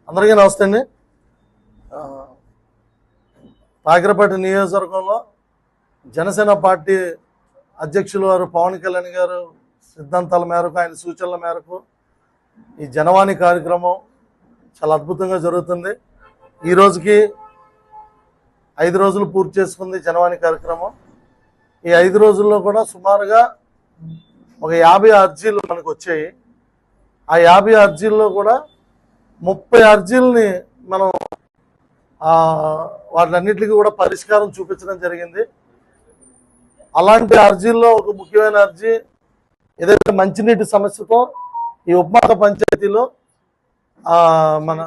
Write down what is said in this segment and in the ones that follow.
అందరికీ నమస్తే అండి. తాకిరపేట నియోజకవర్గంలో జనసేన పార్టీ అధ్యక్షులు వారు పవన్ కళ్యాణ్ గారు సిద్ధాంతాల మేరకు, ఆయన సూచనల మేరకు ఈ జనవాణి కార్యక్రమం చాలా అద్భుతంగా జరుగుతుంది. ఈ రోజుకి 5 రోజులు పూర్తి చేసుకుంది జనవాణి కార్యక్రమం. ఈ 5 రోజుల్లో కూడా సుమారుగా ఒక 50 అర్జీలు మనకు వచ్చాయి. ఆ 50 అర్జీల్లో కూడా 30 అర్జీలని మనం వాటిలన్నిటికీ కూడా పరిష్కారం చూపించడం జరిగింది. అలాంటి అర్జీల్లో ఒక ముఖ్యమైన అర్జీ ఏదైతే మంచినీటి సమస్యతో ఈ ఉప్మాక పంచాయతీలో మన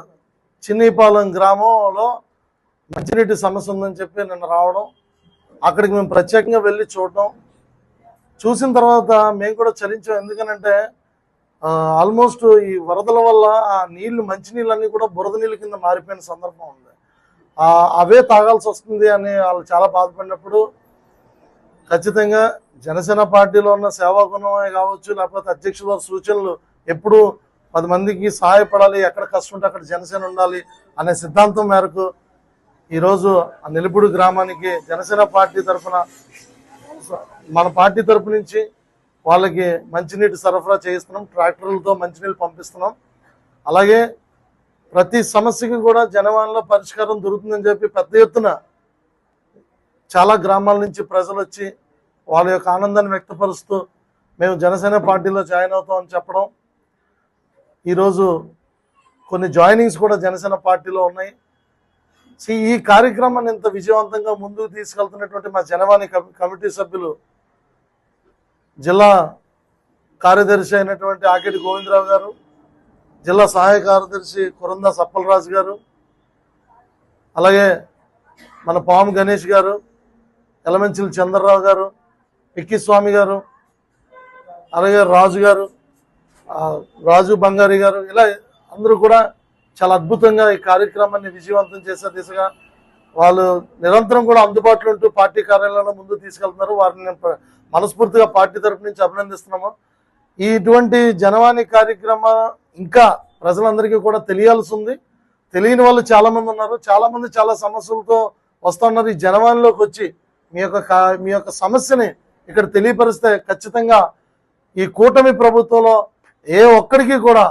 చిన్నీపాలెం గ్రామంలో మంచినీటి సమస్య ఉందని చెప్పి నిన్న రావడం, అక్కడికి మేము ప్రత్యేకంగా వెళ్ళి చూసిన తర్వాత మేము కూడా చలించాం. ఎందుకనంటే ఆల్మోస్ట్ ఈ వరదల వల్ల ఆ నీళ్లు, మంచినీళ్ళన్నీ కూడా బురద నీళ్ళ కింద మారిపోయిన సందర్భం ఉంది. అవే తాగాల్సి వస్తుంది అని వాళ్ళు చాలా బాధపడినప్పుడు ఖచ్చితంగా జనసేన పార్టీలో ఉన్న సేవాగుణమే కావచ్చు, లేకపోతే అధ్యక్షుల సూచనలు ఎప్పుడు 10 మందికి సహాయపడాలి, ఎక్కడ కష్టం ఉంటే అక్కడ జనసేన ఉండాలి అనే సిద్ధాంతం మేరకు ఈరోజు ఆ నిలుపుడు గ్రామానికి జనసేన పార్టీ తరఫున, మన పార్టీ తరఫు నుంచి వాళ్ళకి మంచినీటి సరఫరా చేయిస్తున్నాం. ట్రాక్టర్లతో మంచినీళ్ళు పంపిస్తున్నాం. అలాగే ప్రతి సమస్యకి కూడా జనవాణిలో పరిష్కారం దొరుకుతుందని చెప్పి పెద్ద ఎత్తున చాలా గ్రామాల నుంచి ప్రజలు వచ్చి వాళ్ళ యొక్క ఆనందాన్ని వ్యక్తపరుస్తూ మేము జనసేన పార్టీలో జాయిన్ అవుతామని చెప్పడం, ఈరోజు కొన్ని జాయినింగ్స్ కూడా జనసేన పార్టీలో ఉన్నాయి. ఈ కార్యక్రమాన్ని ఇంత విజయవంతంగా ముందుకు తీసుకెళ్తున్నటువంటి మా జనవాణి కమిటీ సభ్యులు, జిల్లా కార్యదర్శి అయినటువంటి ఆకేటి గోవిందరావు గారు, జిల్లా సహాయ కార్యదర్శి కురందా సప్పలరాజు గారు, అలాగే మన పాము గణేష్ గారు, ఎలమంచిలి చంద్రరావు గారు, పిక్కిస్వామి గారు, అలాగే రాజు గారు, రాజు బంగారి గారు, ఇలా అందరూ కూడా చాలా అద్భుతంగా ఈ కార్యక్రమాన్ని విజయవంతం చేసే దిశగా వాళ్ళు నిరంతరం కూడా అందుబాటులో ఉంటూ పార్టీ కార్యాలయంలో ముందుకు తీసుకెళ్తున్నారు. వారిని మనస్ఫూర్తిగా పార్టీ తరఫు నుంచి అభినందిస్తున్నాము. ఇటువంటి జనవాణి కార్యక్రమం ఇంకా ప్రజలందరికీ కూడా తెలియాల్సి ఉంది. తెలియని వాళ్ళు చాలా మంది ఉన్నారు. చాలా మంది చాలా సమస్యలతో వస్తున్నారు. ఈ జనవాణిలోకి వచ్చి మీ యొక్క సమస్యని ఇక్కడ తెలియపరిస్తే ఖచ్చితంగా ఈ కూటమి ప్రభుత్వంలో ఏ ఒక్కడికి కూడా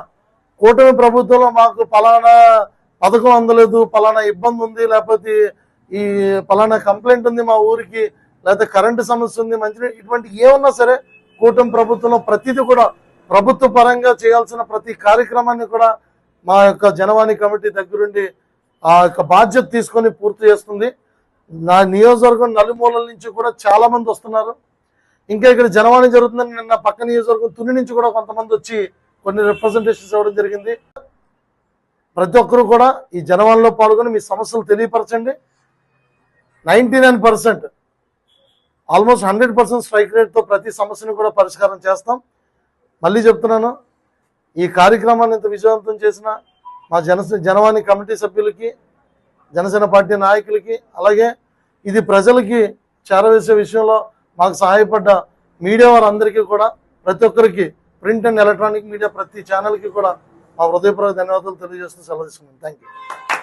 కూటమి ప్రభుత్వంలో మాకు పలానా పథకం అందలేదు, పలానా ఇబ్బంది ఉంది, లేకపోతే ఈ పలానా కంప్లైంట్ ఉంది మా ఊరికి, లేకపోతే కరెంటు సమస్య ఉంది, మంచినీటి, ఇటువంటి ఏమన్నా సరే కూటమి ప్రభుత్వంలో ప్రతిదీ కూడా ప్రభుత్వ పరంగా చేయాల్సిన ప్రతి కార్యక్రమాన్ని కూడా మా యొక్క జనవాణి కమిటీ దగ్గరుండి ఆ యొక్క బాధ్యత తీసుకొని పూర్తి చేస్తుంది. నా నియోజకవర్గం నలుమూలల నుంచి కూడా చాలా మంది వస్తున్నారు. ఇంకా ఇక్కడ జనవాణి జరుగుతుందని నిన్న పక్క నియోజకవర్గం తుని నుంచి కూడా కొంతమంది వచ్చి కొన్ని రిప్రజెంటేషన్స్ ఇవ్వడం జరిగింది. ప్రతి ఒక్కరూ కూడా ఈ జనవాణిలో పాల్గొని మీ సమస్యలు తెలియపరచండి. 99% ఆల్మోస్ట్ 100% స్ట్రైక్ రేట్తో ప్రతి సమస్యను కూడా పరిష్కారం చేస్తాం. మళ్ళీ చెప్తున్నాను, ఈ కార్యక్రమాన్ని ఇంత విజయవంతం చేసిన మా జనవాణి కమిటీ సభ్యులకి, జనసేన పార్టీ నాయకులకి, అలాగే ఇది ప్రజలకి చేరవేసే విషయంలో మాకు సహాయపడ్డ మీడియా వారందరికీ కూడా, ప్రతి ఒక్కరికి, ప్రింట్ అండ్ ఎలక్ట్రానిక్ మీడియా ప్రతి ఛానల్కి కూడా మా హృదయపూర్వక ధన్యవాదాలు తెలియజేస్తూ సెలవు తీసుకున్నాను. Thank you.